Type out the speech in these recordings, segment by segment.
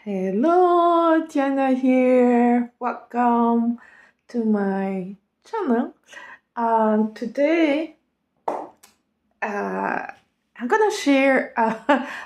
Hello, Diana here. Welcome to my channel. And today, uh, I'm gonna share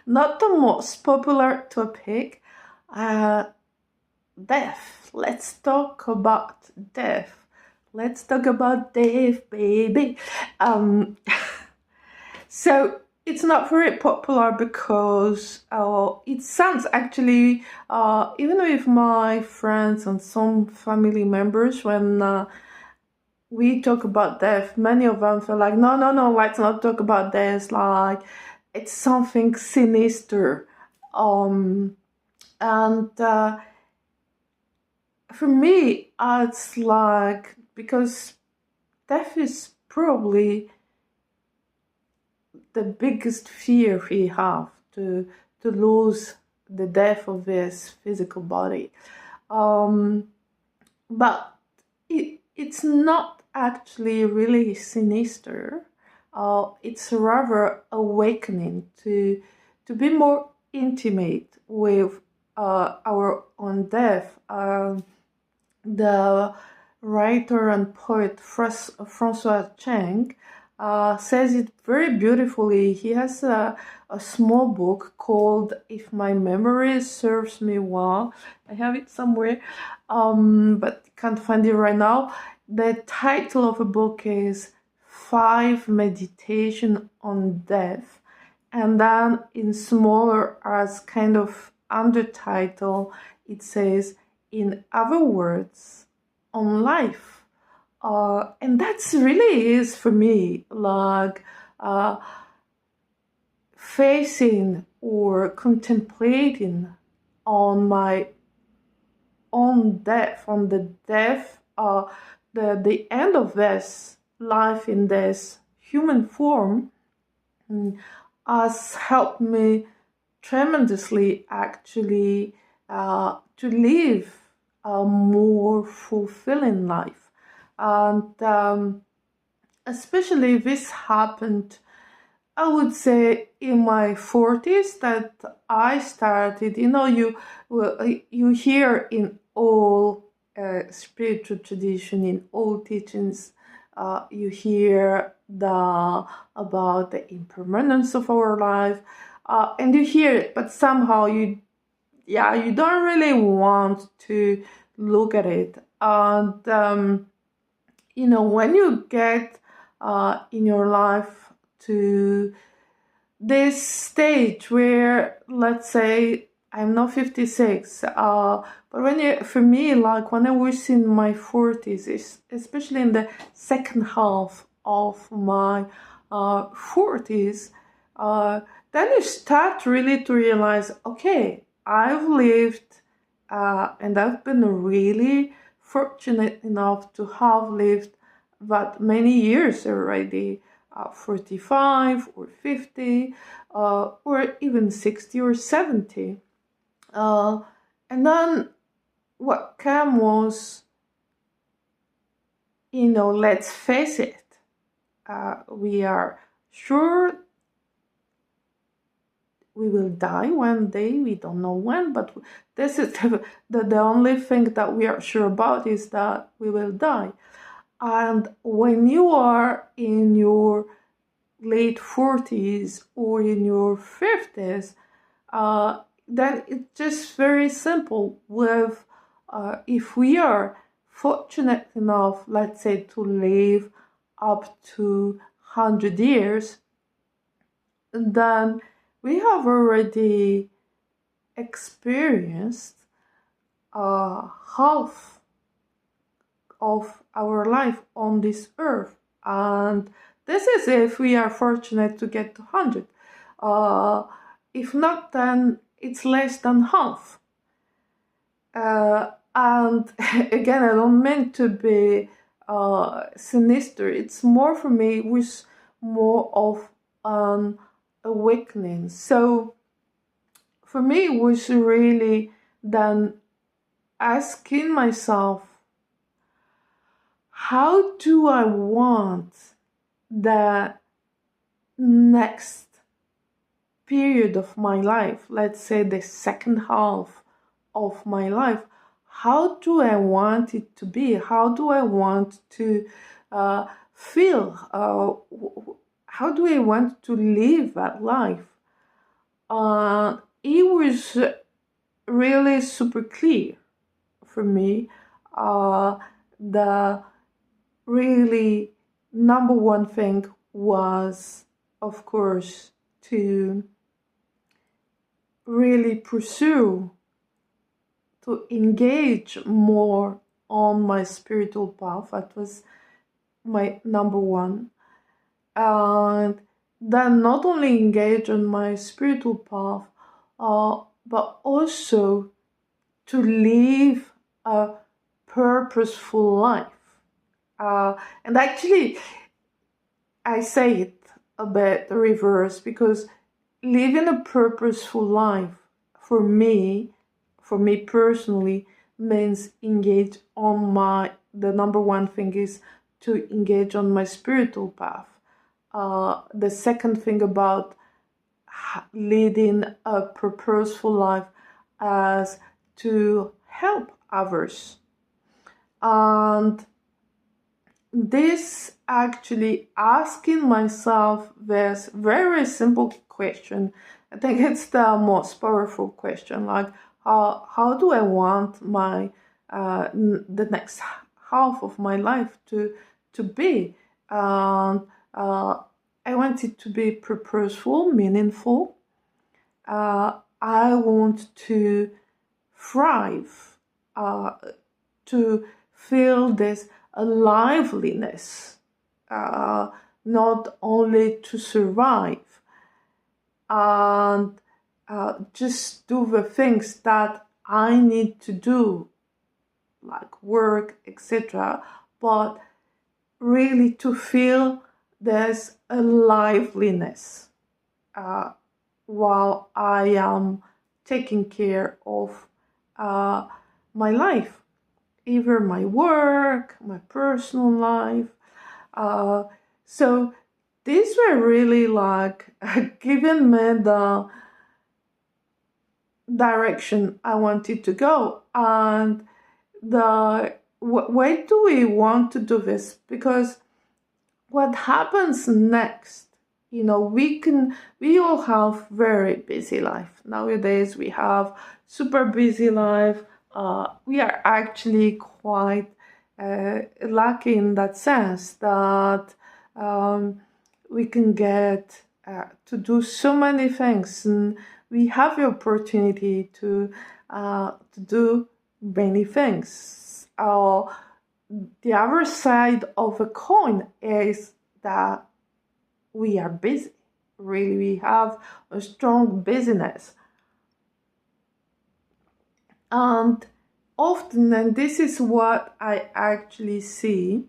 not the most popular topic, uh, death. Let's talk about death. Let's talk about death, baby. Um, So it's not very popular because it sounds actually, even with my friends and some family members, when we talk about death, many of them feel like, no, no, no, let's not talk about this. Like, it's something sinister. Um, and for me, it's like, because death is probably the biggest fear we have to lose the death of his physical body. Um, but it's not actually really sinister. It's rather awakening to be more intimate with our own death. The writer and poet Francois Cheng says it very beautifully. He has a small book called If My Memory Serves Me Well. I have it somewhere, but can't find it right now. The title of the book is Five Meditation on Death. And then in smaller as kind of undertitle, it says, in other words, on life. And that's really is for me like uh, facing or contemplating on my own death, on the death, the end of this life in this human form, has helped me tremendously actually to live a more fulfilling life. And especially this happened, I would say, in my 40s, that I started, you hear in all spiritual tradition, in all teachings, you hear about the impermanence of our life, and you hear it, but somehow you don't really want to look at it. And when you get in your life to this stage where, let's say, I'm not 56, but for me, like when I was in my 40s, especially in the second half of my 40s, then you start really to realize, okay, I've lived, and I've been really fortunate enough to have lived that many years already, 45 or 50, or even 60 or 70. And then what came was, let's face it, we are sure we will die one day. We don't know when, but this is the only thing that we are sure about, is that we will die. And when you are in your late 40s or in your 50s, then it's just very simple. If we are fortunate enough, let's say, to live up to 100 years, then we have already experienced half of our life on this earth. And this is if we are fortunate to get to 100. If not, then it's less than half. And again, I don't mean to be sinister. It's more, for me, was more of an awakening. So for me, it was really then asking myself, how do I want the next period of my life, let's say the second half of my life. How do I want it to be? How do I want to feel? How do I want to live that life? It was really super clear for me. The really number one thing was, of course, to really pursue, to engage more on my spiritual path. That was my number one. And then not only engage on my spiritual path, but also to live a purposeful life. And actually, I say it a bit reverse, because living a purposeful life for me personally, means engage on the number one thing is to engage on my spiritual path. The second thing about leading a purposeful life as to help others. And this actually asking myself this very simple question, I think it's the most powerful question, like how do I want my the next half of my life to be? And I want it to be purposeful, meaningful. I want to thrive, to feel this liveliness, not only to survive and just do the things that I need to do, like work, etc., but really to feel there's a liveliness while I am taking care of my life, either my work, my personal life. So these were really like giving me the direction I wanted to go, and the why do we want to do this? Because what happens next, we all have very busy life nowadays. We have super busy life. We are actually quite lucky in that sense that we can get to do so many things, and we have the opportunity to do many things. The other side of the coin is that we are busy. Really, we have a strong busyness. And often, and this is what I actually see,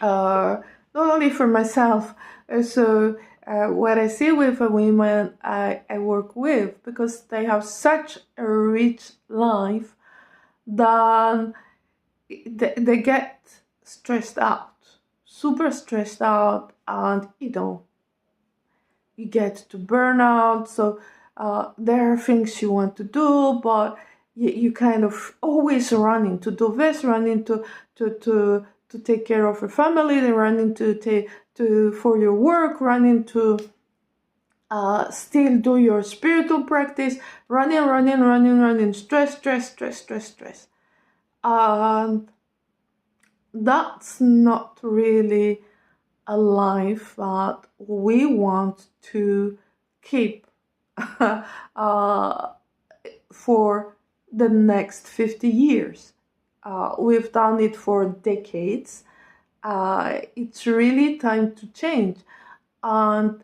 not only for myself, also what I see with the women I work with, because they have such a rich life, that they get stressed out, super stressed out, and you get to burnout. So there are things you want to do, but you kind of always running to do this, running to take care of your family, then running for your work, running to still do your spiritual practice, running, stress. And that's not really a life that we want to keep for the next 50 years. We've done it for decades. It's really time to change, and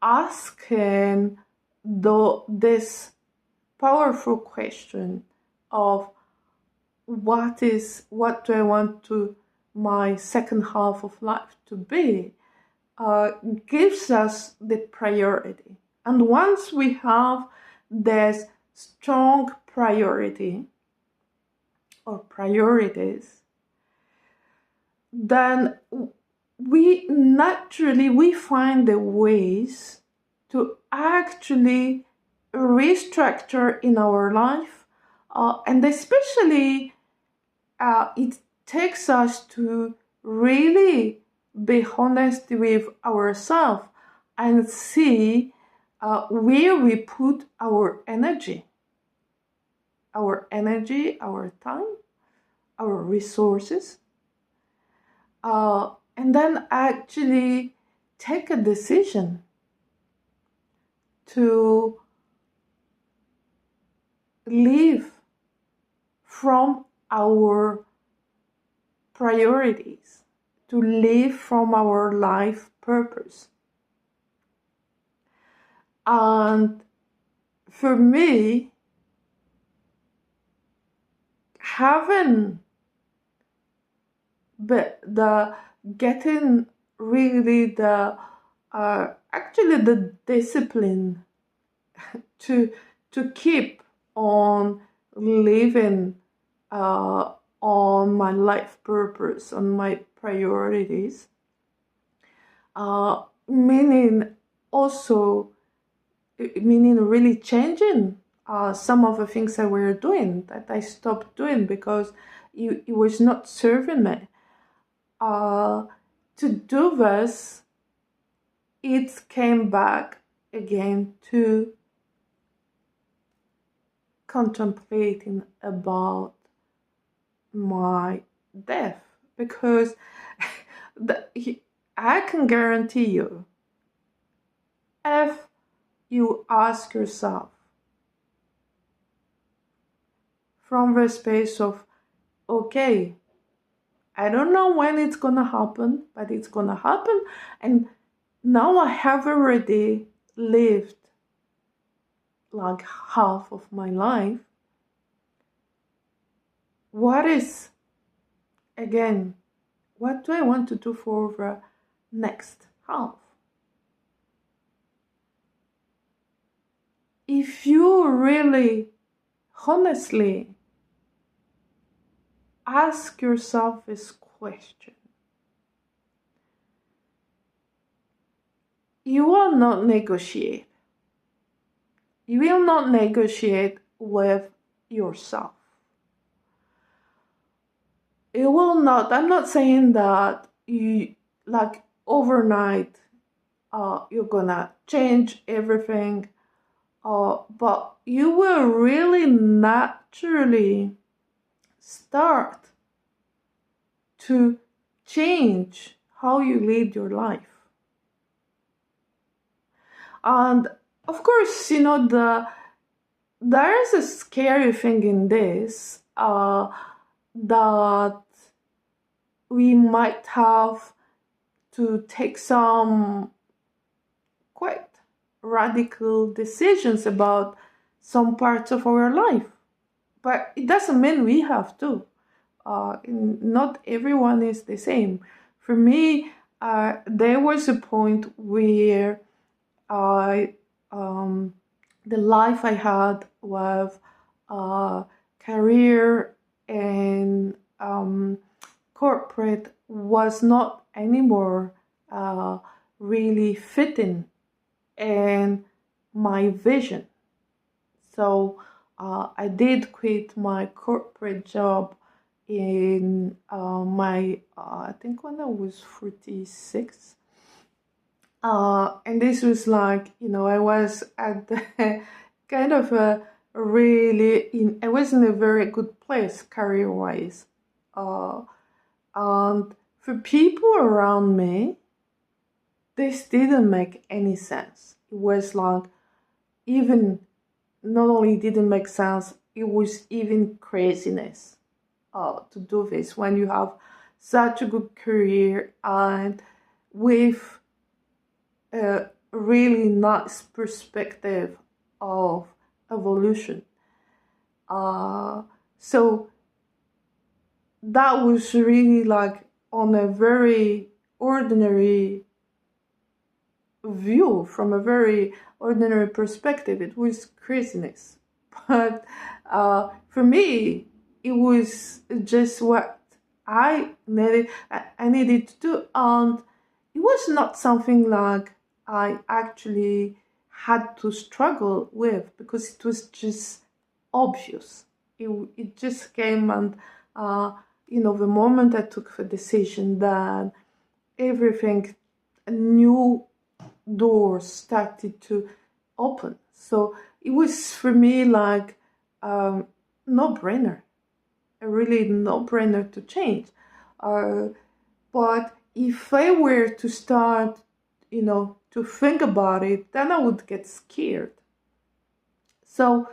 asking this powerful question of what do I want to my second half of life to be, gives us the priority. And once we have this strong priority or priorities, then we find the ways to actually restructure in our life And especially it takes us to really be honest with ourselves and see where we put our energy, our time, our resources, and then actually take a decision to live from our priorities, to live from our life purpose. And for me, having the getting really the actually the discipline to keep on living on my life purpose, on my priorities, meaning also meaning really changing some of the things I were doing that I stopped doing because it was not serving me. To do this, it came back again to contemplating about my death, because I can guarantee you, if you ask yourself from the space of, okay, I don't know when it's gonna happen, but it's gonna happen, and now I have already lived like half of my life. What do I want to do for the next half? If you really honestly ask yourself this question, you will not negotiate. You will not negotiate with yourself. It will not, I'm not saying that you, like overnight, you're gonna change everything, but you will really naturally start to change how you lead your life. And of course, there is a scary thing in this, that we might have to take some quite radical decisions about some parts of our life. But it doesn't mean we have to. Not everyone is the same. For me, there was a point where I, the life I had with career and corporate was not anymore really fitting in my vision. So I did quit my corporate job in I think when I was 46. And this was like, I was at the kind of I was in a very good place career-wise. And for people around me, this didn't make any sense. It was like, even not only didn't make sense, it was even craziness to do this when you have such a good career and with a really nice perspective of evolution. So that was really like on a very ordinary view, from a very ordinary perspective, it was craziness. But for me, it was just what I needed to do, and it was not something like I actually had to struggle with, because it was just obvious. it just came, and the moment I took the decision, that everything, new doors started to open. So it was for me like no-brainer, a really no-brainer to change. But if I were to start, to think about it, then I would get scared. So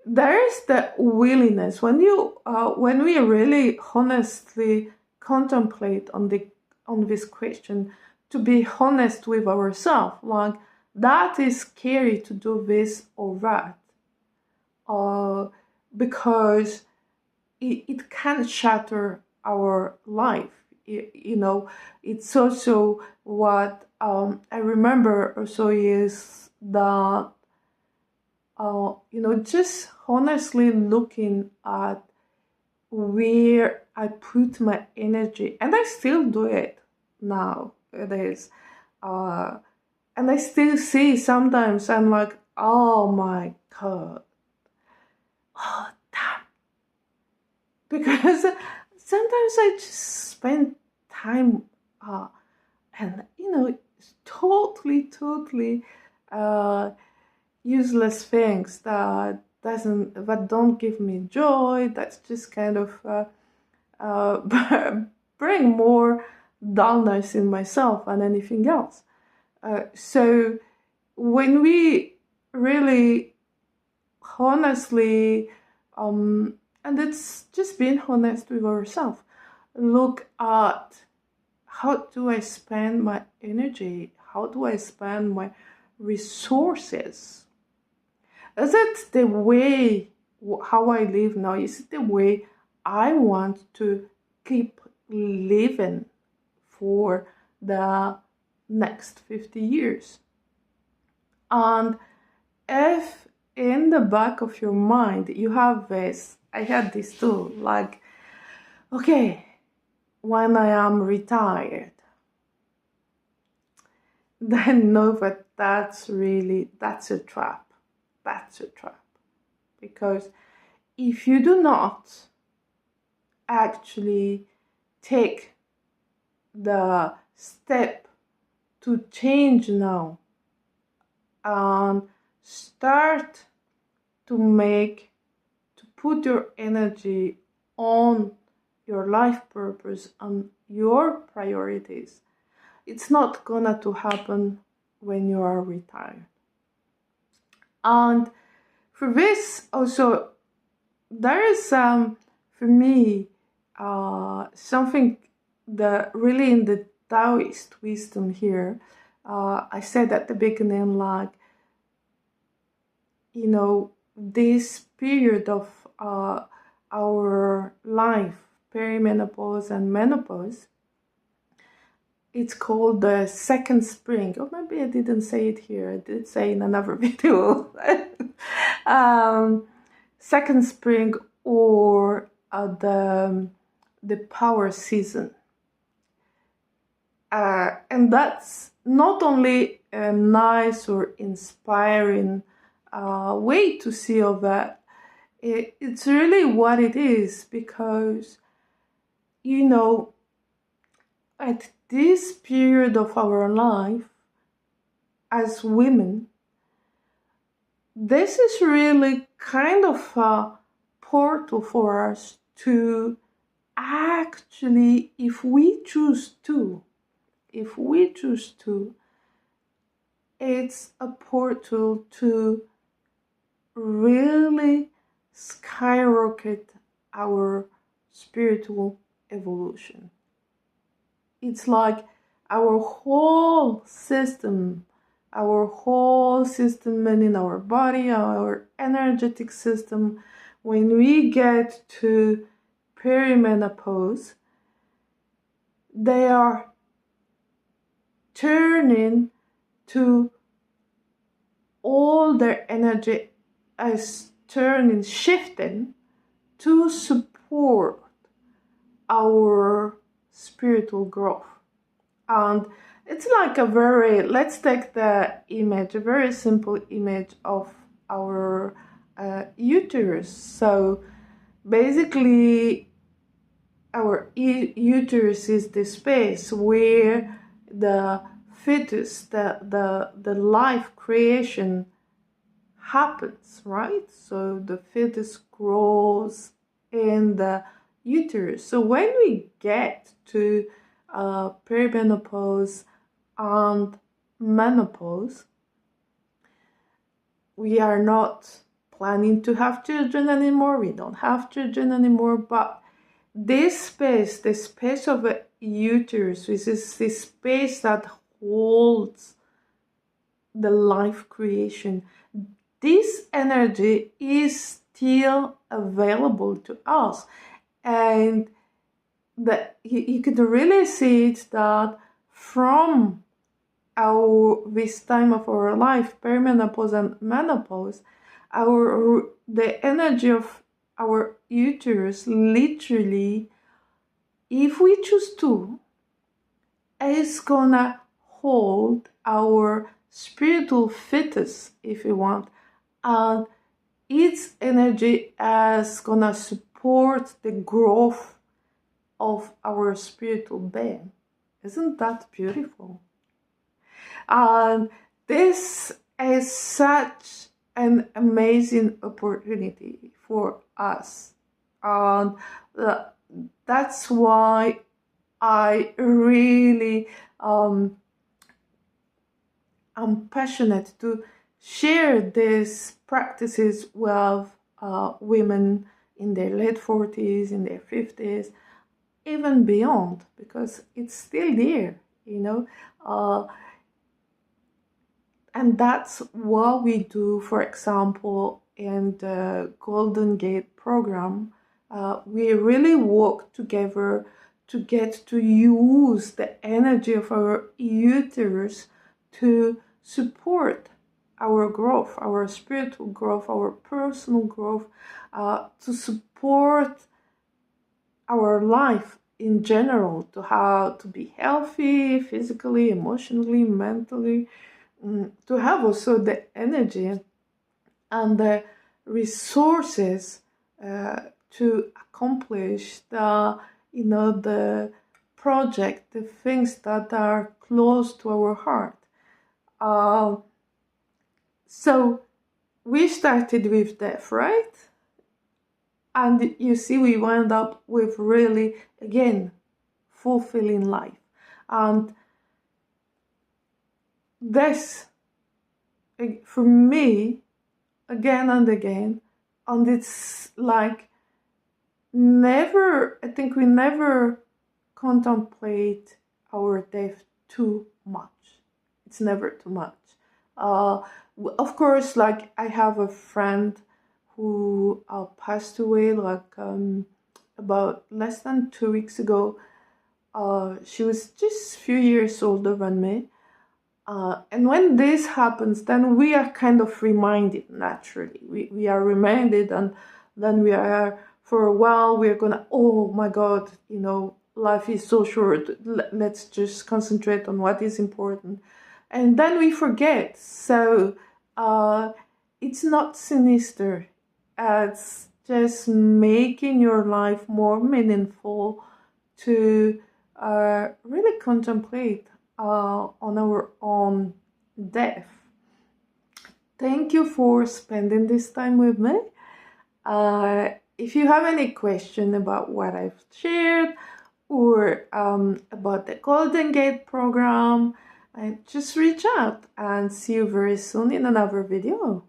there is the willingness when we really honestly contemplate on this question, to be honest with ourselves, like that is scary to do this or that, because it can shatter our life. It's also what I remember also is that just honestly looking at where I put my energy, and I still do it now. It is, and I still see sometimes I'm like, oh my god, oh damn, because sometimes I just spend time, and totally useless things that don't give me joy. That's just kind of bring more dullness in myself than anything else. So when we really honestly, and it's just being honest with ourselves, look at how do I spend my energy? How do I spend my resources? Is it the way how I live now? Is it the way I want to keep living for the next 50 years? And if in the back of your mind you have this, I had this too, like, okay, when I am retired, then know that that's a trap. That's a trap. Because if you do not actually take the step to change now and start to put your energy on your life purpose and your priorities, it's not gonna to happen when you are retired. And for this also, there is for me something that really in the Taoist wisdom here, I said at the beginning, like, this period of our life, perimenopause and menopause, it's called the second spring. Or maybe I didn't say it here. I did say in another video. Second spring, or the power season. And that's not only a nice or inspiring way to see all that. It's really what it is, because at this period of our life as women, this is really kind of a portal for us to actually, if we choose to, it's a portal to really skyrocket our spiritual evolution. It's like our whole system, meaning our body, our energetic system, when we get to perimenopause, they are turning to all their energy as shifting to support our spiritual growth. And it's like let's take the image, a very simple image of our uterus. So basically, our uterus is the space where the fetus, the life creation happens, right? So the fetus grows in the uterus. So when we get to perimenopause and menopause, we are not planning to have children anymore. We don't have children anymore, but this space, the space of a uterus, which is the space that holds the life creation, this energy is still available to us. And you could really see it that from this time of our life, perimenopause and menopause, the energy of our uterus literally, if we choose to, is gonna hold our spiritual fetus, if you want, and its energy is gonna support the growth of our spiritual being. Isn't that beautiful? And this is such an amazing opportunity for us. And that's why I really am passionate to share these practices with women in their late 40s, in their 50s, even beyond, because it's still there, you know. And that's what we do, for example, in the Golden Gate program. We really work together to get to use the energy of our uterus to support our growth, our spiritual growth, our personal growth, to support our life in general, to be healthy physically, emotionally, mentally, to have also the energy and the resources to accomplish the project, the things that are close to our heart. So we started with death, right? And you see, we wound up with really, again, fulfilling life. And this, for me, again and again, and it's like I think we never contemplate our death too much. It's never too much. Of course, like I have a friend who passed away about less than 2 weeks ago. She was just a few years older than me. And when this happens, then we are kind of reminded naturally. We are reminded, and then we are, for a while, we're gonna, oh my God, life is so short. Let's just concentrate on what is important. And then we forget. So it's not sinister. It's just making your life more meaningful to really contemplate on our own death. Thank you for spending this time with me. If you have any question about what I've shared or about the Golden Gate program, just reach out, and see you very soon in another video.